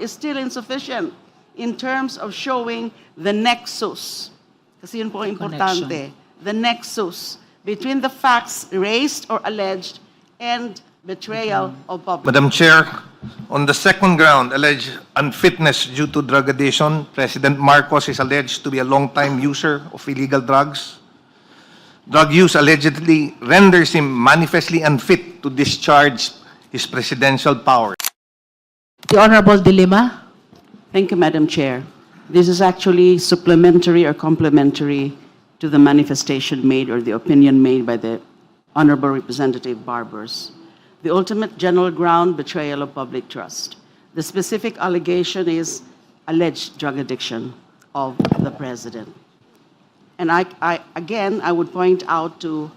is still insufficient in terms of showing the nexus. Kasi yun po ang importante. The nexus between the facts raised or alleged and betrayal of public. Madam Chair, on the second ground, alleged unfitness due to drug addiction, President Marcos is alleged to be a long-time user of illegal drugs. Drug use allegedly renders him manifestly unfit to discharge his presidential powers. The Honorable Lima. Thank you, Madam Chair. This is actually supplementary or complementary to the manifestation made or the opinion made by the Honorable Representative Barbers. The ultimate general ground, betrayal of public trust. The specific allegation is alleged drug addiction of the President. And again, I would point out to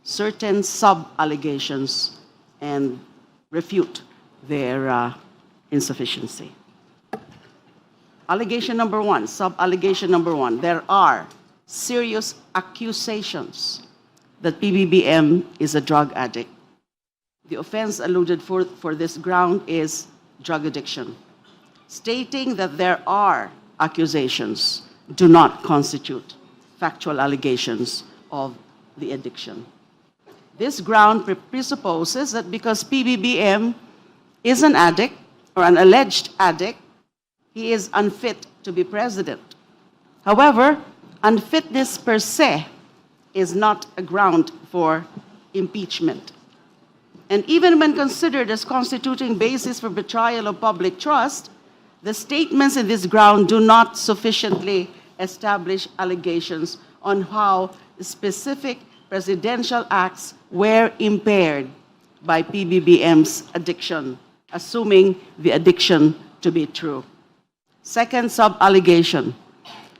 certain sub-allegations and refute their insufficiency. Allegation number one, sub-allegation number one, there are serious accusations that PBBM is a drug addict. The offense alluded for this ground is drug addiction. Stating that there are accusations do not constitute factual allegations of the addiction. This ground presupposes that because PBBM is an addict or an alleged addict, he is unfit to be president. However, unfitness per se is not a ground for impeachment. And even when considered as constituting basis for betrayal of public trust, the statements in this ground do not sufficiently establish allegations on how specific presidential acts were impaired by PBBM's addiction, assuming the addiction to be true. Second sub-allegation,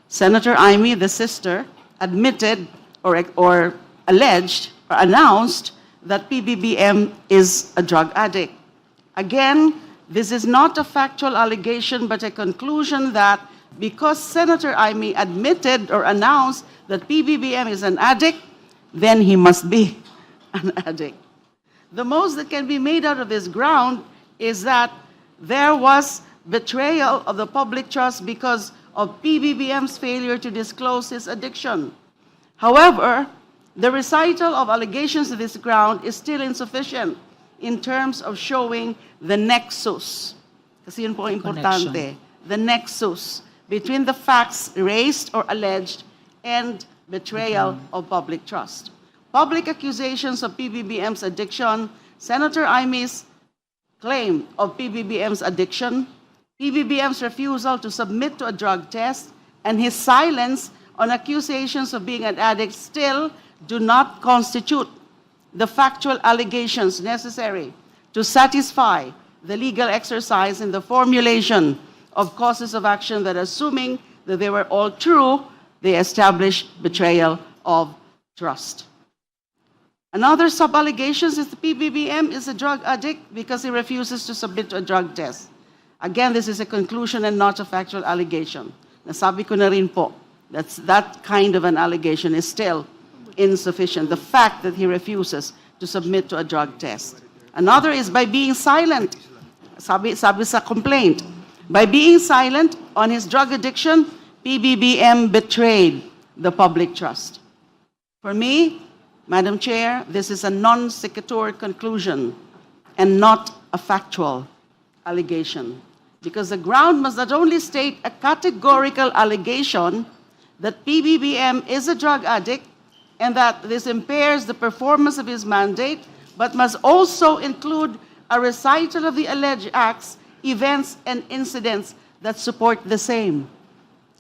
Senator Amy, the sister, admitted or alleged or announced that PBBM is a drug addict. Again, this is not a factual allegation, but a conclusion that because Senator Amy admitted or announced that PBBM is an addict, then he must be an addict. The most that can be made out of this ground is that there was betrayal of the public trust because of PBBM's failure to disclose his addiction. However, the recital of allegations to this ground is still insufficient in terms of showing the nexus. Kasi yun po ang importante. The nexus between the facts raised or alleged and betrayal of public trust. Public accusations of PBBM's addiction, Senator Imy's claim of PBBM's addiction, PBBM's refusal to submit to a drug test, and his silence on accusations of being an addict still do not constitute the factual allegations necessary to satisfy the legal exercise in the formulation of causes of action that, assuming that they were all true, they establish betrayal of trust. Another sub-allegation is the PBBM is a drug addict because he refuses to submit to a drug test. Again, this is a conclusion and not a factual allegation. Nasabi ko na rin po, that kind of an allegation is still insufficient. The fact that he refuses to submit to a drug test. Another is by being silent. Sabi sa complaint. By being silent on his drug addiction, PBBM betrayed the public trust. For me, Madam Chair, this is a non sequitur conclusion and not a factual allegation. Because the ground must not only state a categorical allegation that PBBM is a drug addict and that this impairs the performance of his mandate, but must also include a recital of the alleged acts, events, and incidents that support the same.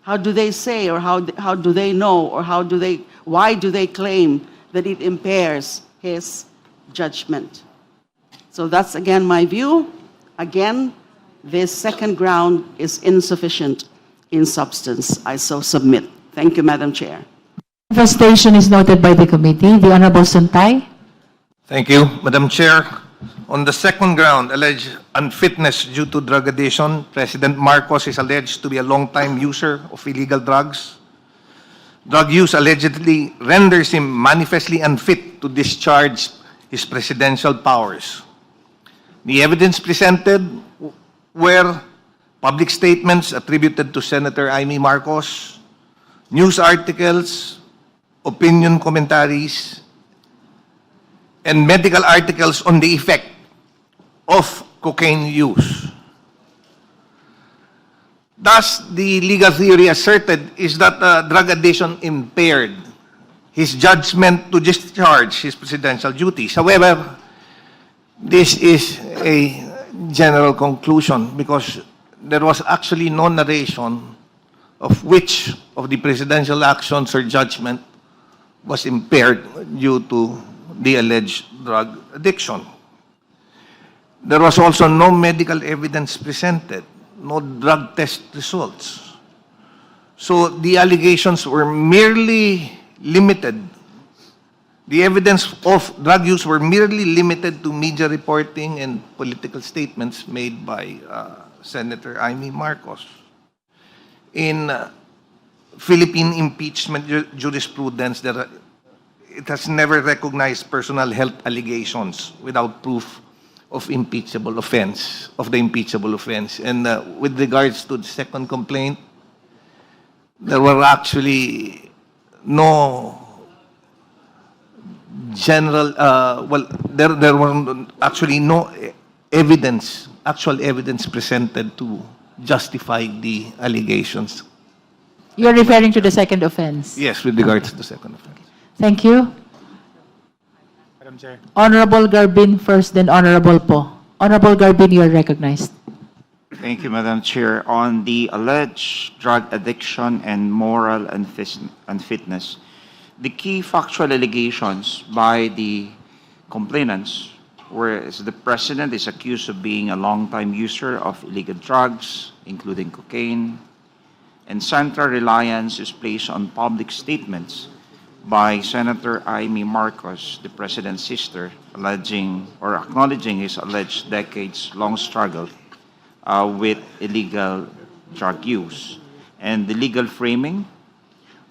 How do they say, or how do they know, or why do they claim that it impairs his judgment? So that's again my view. Again, this second ground is insufficient in substance. I so submit. Thank you, Madam Chair. Manifestation is noted by the committee. The Honorable Suntay. Thank you, Madam Chair. On the second ground, alleged unfitness due to drug addiction, President Marcos is alleged to be a long-time user of illegal drugs. Drug use allegedly renders him manifestly unfit to discharge his presidential powers. The evidence presented were public statements attributed to Senator Amy Marcos, news articles, opinion commentaries, and medical articles on the effect of cocaine use. Thus, the legal theory asserted is that drug addiction impaired his judgment to discharge his presidential duties. However, this is a general conclusion because there was actually no narration of which of the presidential actions or judgment was impaired due to the alleged drug addiction. There was also no medical evidence presented, no drug test results. So the allegations were merely limited. The evidence of drug use were merely limited to media reporting and political statements made by Senator Amy Marcos. In Philippine impeachment jurisprudence, it has never recognized personal health allegations without proof of impeachable offense, of the impeachable offense. And with regards to the second complaint, there were actually no general, there were actually no evidence, actual evidence presented to justify the allegations. You're referring to the second offense? Yes, with regards to the second offense. Thank you. Madam Chair. Honorable Garbin first, then Honorable Po. Honorable Garbin, you are recognized. Thank you, Madam Chair. On the alleged drug addiction and moral unfitness, the key factual allegations by the complainants were the President is accused of being a long-time user of illegal drugs, including cocaine, and central reliance is placed on public statements by Senator Amy Marcos, the President's sister, alleging or acknowledging his alleged decades-long struggle with illegal drug use. And the legal framing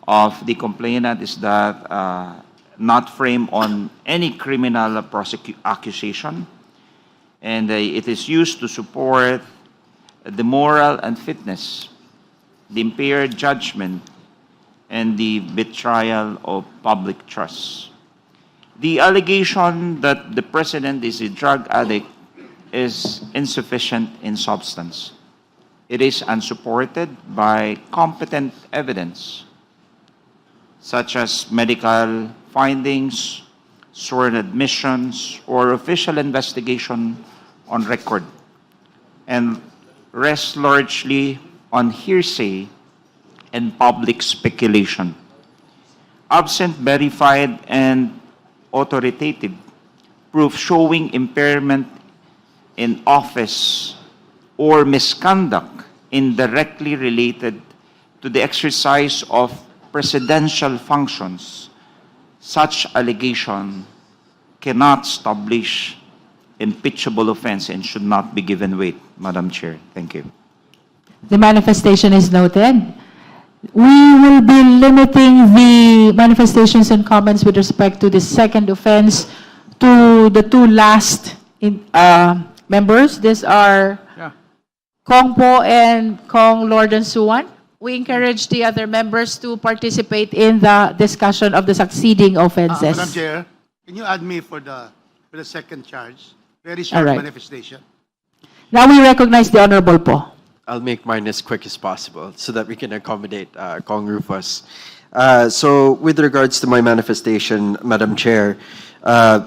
of the complainant is that not framed on any criminal accusation, and it is used to support the moral unfitness, the impaired judgment, and the betrayal of public trust. The allegation that the President is a drug addict is insufficient in substance. It is unsupported by competent evidence, such as medical findings, sworn admissions, or official investigation on record, and rests largely on hearsay and public speculation. Absent verified and authoritative proof showing impairment in office or misconduct indirectly related to the exercise of presidential functions, such allegation cannot establish impeachable offense and should not be given weight, Madam Chair. Thank you. The manifestation is noted. We will be limiting the manifestations and comments with respect to the second offense to the two last members. These are Kong Po and Kong Lord and Suwan. We encourage the other members to participate in the discussion of the succeeding offenses. Madam Chair, can you add me for the second charge? Very short All right. manifestation. Now we recognize the Honorable Po. I'll make mine as quick as possible so that we can accommodate Kong Rufus. So with regards to my manifestation, Madam Chair,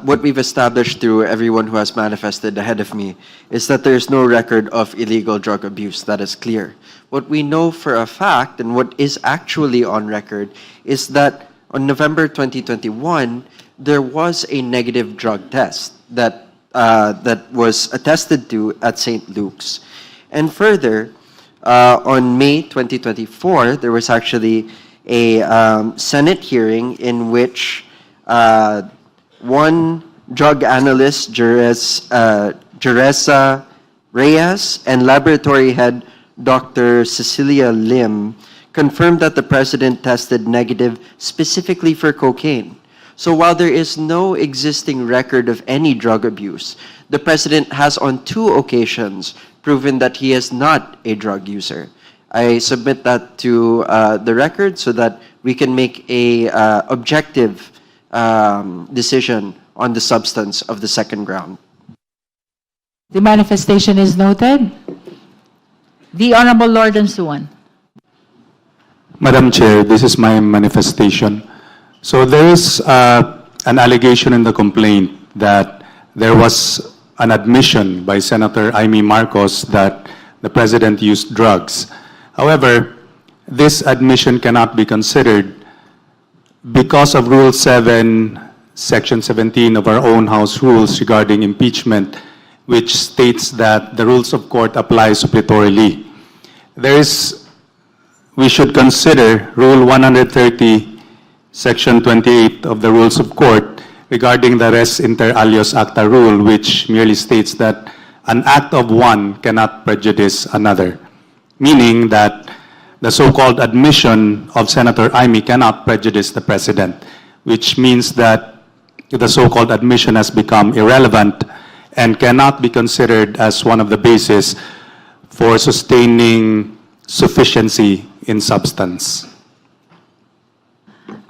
what we've established through everyone who has manifested ahead of me is that there's no record of illegal drug abuse. That is clear. What we know for a fact and what is actually on record is that on November 2021, there was a negative drug test that was attested to at St. Luke's. And further, on May 2024, there was actually a Senate hearing in which one drug analyst, Jeresa Reyes, and laboratory head, Dr. Cecilia Lim, confirmed that the President tested negative specifically for cocaine. So while there is no existing record of any drug abuse, the President has on 2 occasions proven that he is not a drug user. I submit that to the record so that we can make a objective decision on the substance of the second ground. The manifestation is noted. The Honorable Lord and Suwan. Madam Chair, this is my manifestation. So there is an allegation in the complaint that there was an admission by Senator Amy Marcos that the President used drugs. However, this admission cannot be considered because of Rule 7, Section 17 of our own House rules regarding impeachment, which states that the rules of court apply superiorly. We should consider Rule 130, Section 28 of the Rules of Court regarding the res inter alios acta rule, which merely states that an act of one cannot prejudice another, meaning that the so-called admission of Senator Amy cannot prejudice the President, which means that the so-called admission has become irrelevant and cannot be considered as one of the bases for sustaining sufficiency in substance.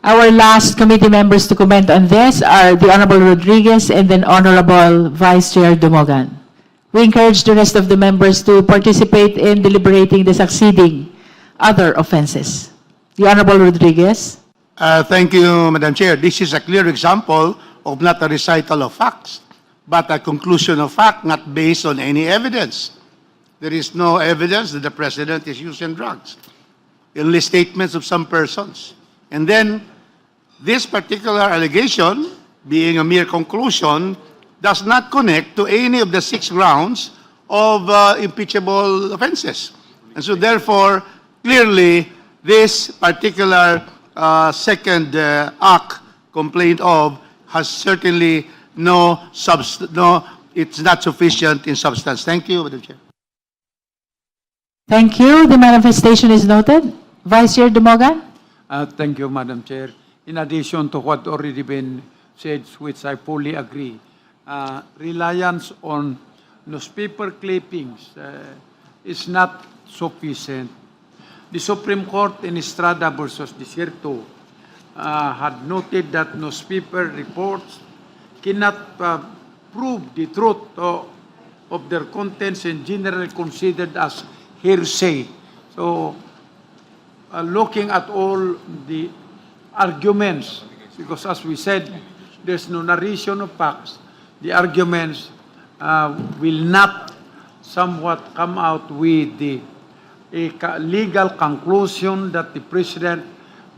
Our last committee members to comment on this are the Honorable Rodriguez and then Honorable Vice Chair Dumogan. We encourage the rest of the members to participate in deliberating the succeeding other offenses. The Honorable Rodriguez. Thank you, Madam Chair. This is a clear example of not a recital of facts, but a conclusion of fact not based on any evidence. There is no evidence that the President is using drugs. Only statements of some persons. And then, this particular allegation, being a mere conclusion, does not connect to any of the 6 grounds of impeachable offenses. And so therefore, clearly, this particular second act complained of has certainly it's not sufficient in substance. Thank you, Madam Chair. Thank you. The manifestation is noted. Vice Chair Dumogan. Thank you, Madam Chair. In addition to what already been said, which I fully agree, reliance on newspaper clippings is not sufficient. The Supreme Court in Estrada versus Desierto had noted that newspaper reports cannot prove the truth of their contents and generally considered as hearsay. So, looking at all the arguments, because as we said, there's no narration of facts, the arguments will not somewhat come out with a legal conclusion that the President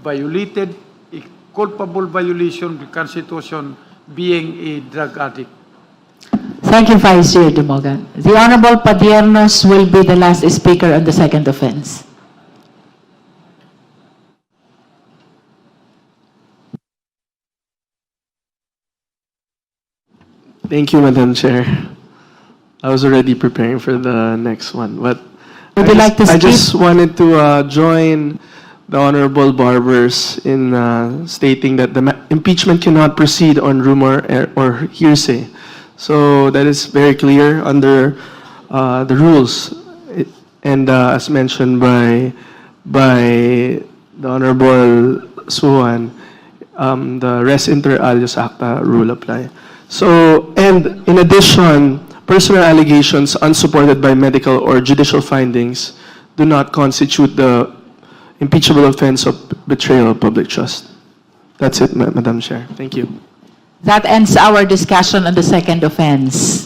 violated a culpable violation of the Constitution, being a drug addict. Thank you, Vice Chair Dumogan. The Honorable Padiernos will be the last speaker on the second offense. Thank you, Madam Chair. I was already preparing for the next one, but Would you like to I skip? just wanted to join the Honorable Barbers in stating that the impeachment cannot proceed on rumor or hearsay. So that is very clear under the rules. And as mentioned by the Honorable Suwan, the res inter alios acta rule apply. So, and in addition, personal allegations unsupported by medical or judicial findings do not constitute the impeachable offense of betrayal of public trust. That's it, Madam Chair. Thank you. That ends our discussion on the second offense.